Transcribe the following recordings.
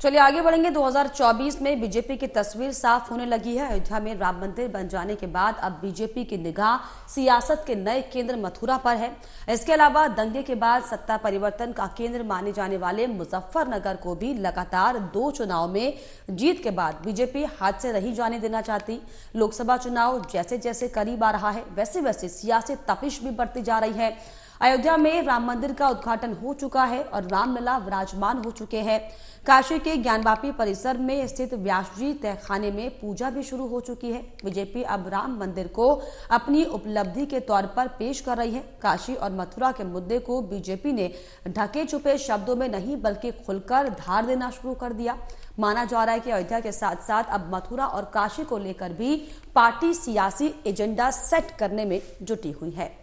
चलिए आगे बढ़ेंगे। 2024 में बीजेपी की तस्वीर साफ होने लगी है। अयोध्या में राम मंदिर बन जाने के बाद अब बीजेपी की निगाह सियासत के नए केंद्र मथुरा पर है। इसके अलावा दंगे के बाद सत्ता परिवर्तन का केंद्र माने जाने वाले मुजफ्फरनगर को भी लगातार 2 चुनाव में जीत के बाद बीजेपी हाथ से नहीं जाने देना चाहती। लोकसभा चुनाव जैसे जैसे करीब आ रहा है वैसे वैसे सियासी तपिश भी बढ़ती जा रही है। अयोध्या में राम मंदिर का उद्घाटन हो चुका है और रामलला विराजमान हो चुके हैं। काशी के ज्ञानवापी परिसर में स्थित व्यास जी तहखाने में पूजा भी शुरू हो चुकी है। बीजेपी अब राम मंदिर को अपनी उपलब्धि के तौर पर पेश कर रही है। काशी और मथुरा के मुद्दे को बीजेपी ने ढके छुपे शब्दों में नहीं बल्कि खुलकर धार देना शुरू कर दिया। माना जा रहा है कि अयोध्या के साथ साथ अब मथुरा और काशी को लेकर भी पार्टी सियासी एजेंडा सेट करने में जुटी हुई है।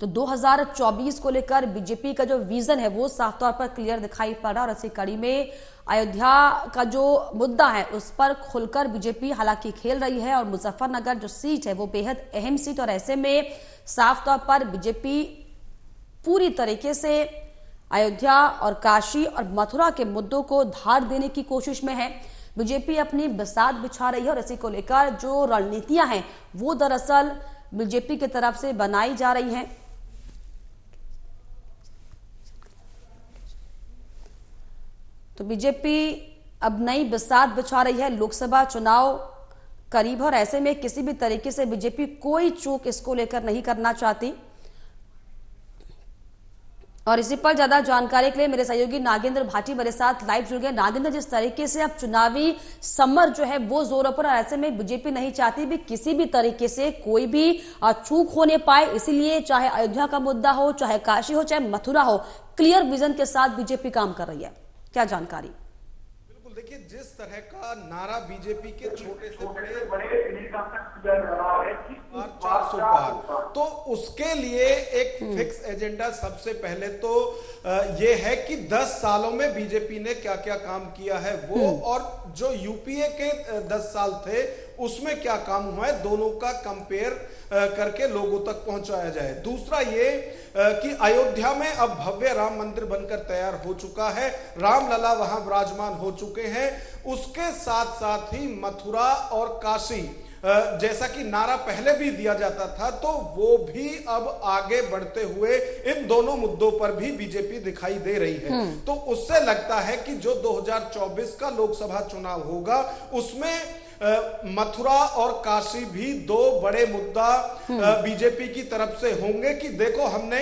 तो 2024 को लेकर बीजेपी का जो विजन है वो साफ तौर पर क्लियर दिखाई पड़ रहा है और इसी कड़ी में अयोध्या का जो मुद्दा है उस पर खुलकर बीजेपी हालांकि खेल रही है और मुजफ्फरनगर जो सीट है वो बेहद अहम सीट और ऐसे में साफ तौर पर बीजेपी पूरी तरीके से अयोध्या और काशी और मथुरा के मुद्दों को धार देने की कोशिश में है। बीजेपी अपनी बिसात बिछा रही है और इसी को लेकर जो रणनीतियां हैं वो दरअसल बीजेपी की तरफ से बनाई जा रही हैं। तो बीजेपी अब नई बिसात बिछा रही है। लोकसभा चुनाव करीब है और ऐसे में किसी भी तरीके से बीजेपी कोई चूक इसको लेकर नहीं करना चाहती। और इसी पर ज्यादा जानकारी के लिए मेरे सहयोगी नागेंद्र भाटी मेरे साथ लाइव जुड़ गए। नागेंद्र, जिस तरीके से अब चुनावी समर जो है वो जोरों पर, ऐसे में बीजेपी नहीं चाहती भी किसी भी तरीके से कोई भी चूक होने पाए, इसीलिए चाहे अयोध्या का मुद्दा हो, चाहे काशी हो, चाहे मथुरा हो, क्लियर विजन के साथ बीजेपी काम कर रही है। क्या जानकारी? बिल्कुल, देखिए जिस तरह का नारा बीजेपी के छोटे से बड़े 400 पार, तो उसके लिए एक फिक्स एजेंडा सबसे पहले तो ये है कि 10 सालों में बीजेपी ने क्या क्या काम किया है वो, और जो यूपीए के 10 साल थे उसमें क्या काम हुआ है, दोनों का कंपेयर करके लोगों तक पहुंचाया जाए। दूसरा ये कि अयोध्या में अब भव्य राम मंदिर बनकर तैयार हो चुका है, रामलला वहां विराजमान हो चुके हैं। उसके साथ साथ ही मथुरा और काशी, जैसा कि नारा पहले भी दिया जाता था, तो वो भी अब आगे बढ़ते हुए इन दोनों मुद्दों पर भी बीजेपी दिखाई दे रही है। तो उससे लगता है कि जो 2024 का लोकसभा चुनाव होगा उसमें मथुरा और काशी भी 2 बड़े मुद्दा बीजेपी की तरफ से होंगे कि देखो हमने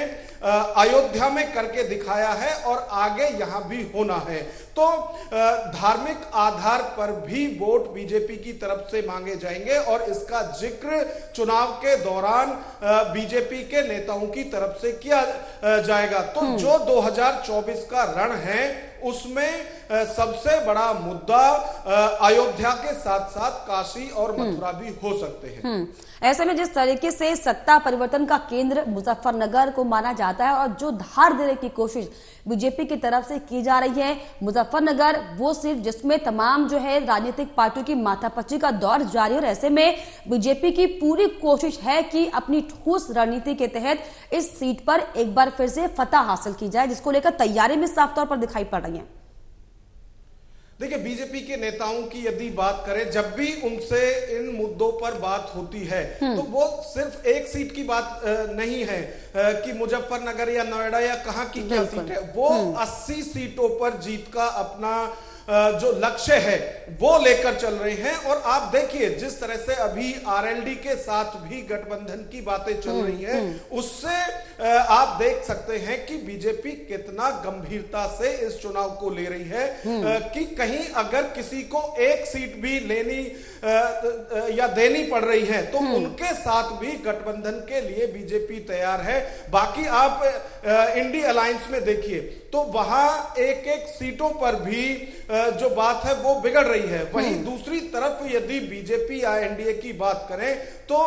अयोध्या में करके दिखाया है और आगे यहां भी होना है। तो धार्मिक आधार पर भी वोट बीजेपी की तरफ से मांगे जाएंगे और इसका जिक्र चुनाव के दौरान बीजेपी के नेताओं की तरफ से किया जाएगा। तो जो 2024 का रण है उसमें सबसे बड़ा मुद्दा अयोध्या के साथ साथ काशी और मथुरा भी हो सकते हैं। ऐसे में जिस तरीके से सत्ता परिवर्तन का केंद्र मुजफ्फरनगर को माना जाता है और जो धार देने की कोशिश बीजेपी की तरफ से की जा रही है, मुजफ्फरनगर वो सीट जिसमें तमाम जो है राजनीतिक पार्टियों की माथापच्ची का दौर जारी है और ऐसे में बीजेपी की पूरी कोशिश है कि अपनी ठोस रणनीति के तहत इस सीट पर एक बार फिर से फतह हासिल की जाए, जिसको लेकर तैयारी में साफ तौर पर दिखाई पड़ रही है। देखिए बीजेपी के नेताओं की यदि बात करें, जब भी उनसे इन मुद्दों पर बात होती है तो वो सिर्फ एक सीट की बात नहीं है कि मुजफ्फरनगर या नोएडा या कहां की क्या सीट है, वो 80 सीटों पर जीत का अपना जो लक्ष्य है वो लेकर चल रहे हैं। और आप देखिए जिस तरह से अभी आरएलडी के साथ भी गठबंधन की बातें चल रही हैं, उससे आप देख सकते हैं कि बीजेपी कितना गंभीरता से इस चुनाव को ले रही है कि कहीं अगर किसी को एक सीट भी लेनी या देनी पड़ रही है तो उनके साथ भी गठबंधन के लिए बीजेपी तैयार है। बाकी आप इंडी अलायंस में देखिए तो वहां एक एक सीटों पर भी जो बात है वो बिगड़ रही है। वहीं दूसरी तरफ यदि बीजेपी या एनडीए की बात करें तो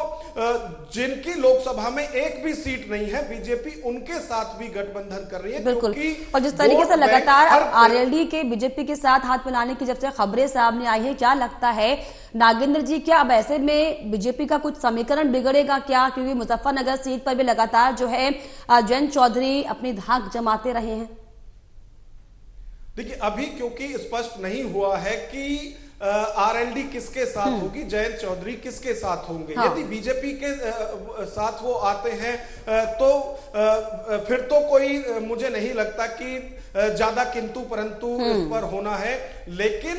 जिनकी लोकसभा में एक भी सीट नहीं है, बीजेपी उनके साथ भी गठबंधन कर रही है। बिल्कुल, और जिस तरीके से लगातार आरएलडी के बीजेपी के साथ हाथ मिलाने की जब से खबरें सामने आई है, क्या लगता है नागेंद्र जी, क्या अब ऐसे में बीजेपी का कुछ समीकरण बिगड़ेगा क्या? क्योंकि मुजफ्फरनगर सीट पर भी लगातार जो है जयंत चौधरी अपनी धाक जमाते रहे हैं। देखिए, अभी क्योंकि स्पष्ट नहीं हुआ है कि आरएलडी किसके साथ होगी, जयंत चौधरी किसके साथ होंगे। हाँ। यदि बीजेपी के साथ वो आते हैं तो फिर तो कोई मुझे नहीं लगता कि ज्यादा किंतु परंतु इस पर होना है। लेकिन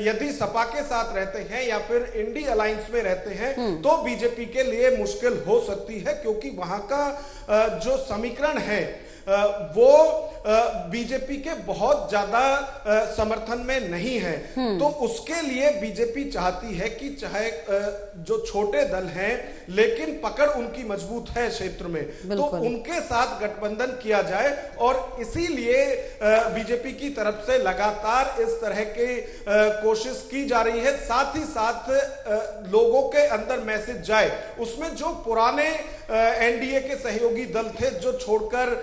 यदि सपा के साथ रहते हैं या फिर इंडी अलायंस में रहते हैं तो बीजेपी के लिए मुश्किल हो सकती है, क्योंकि वहां का जो समीकरण है वो बीजेपी के बहुत ज्यादा समर्थन में नहीं है। तो उसके लिए बीजेपी चाहती है कि चाहे जो छोटे दल हैं लेकिन पकड़ उनकी मजबूत है क्षेत्र में, तो उनके साथ गठबंधन किया जाए। और इसीलिए बीजेपी की तरफ से लगातार इस तरह की कोशिश की जा रही है। साथ ही साथ लोगों के अंदर मैसेज जाए, उसमें जो पुराने एनडीए के सहयोगी दल थे जो छोड़कर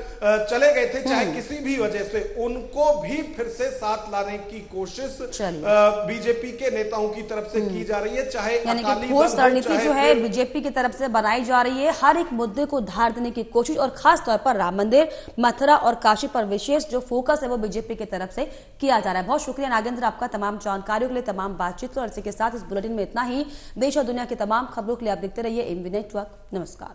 चले गए थे चाहे किसी भी वजह से, उनको भी फिर से साथ लाने की कोशिश बीजेपी के नेताओं की तरफ से की जा रही है। चाहे यानी कि ठोस रणनीति जो है बीजेपी की तरफ से बनाई जा रही है, हर एक मुद्दे को धार देने की कोशिश, और खास तौर पर राम मंदिर, मथुरा और काशी पर विशेष जो फोकस है वो बीजेपी की तरफ से किया जा रहा है। बहुत शुक्रिया नागेंद्र आपका तमाम जानकारियों के लिए, तमाम बातचीत। और इसी के साथ इस बुलेटिन में इतना ही। देश और दुनिया की तमाम खबरों के लिए आप देखते रहिए एमवी नेटवर्क। नमस्कार।